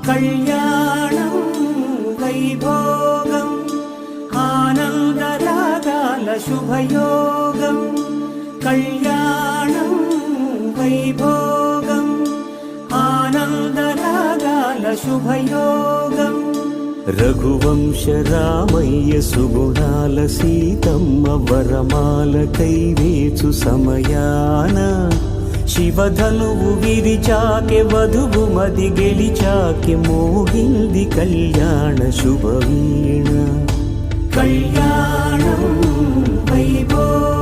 కళ్యాణం వైభోగం ఆనందరాగాల శుభయోగం కళ్యాణం వైభోగం ఆనందరాగాల శుభయోగం రఘువంశ రామయ్య సుగుణాల సీతమ్మ వరమాల కైవేచు సమయాన శివధనువు విరిచాకె వధువు మది గెలిచాకె మోగింది కళ్యాణ శుభవీణ కళ్యాణం వైభోగం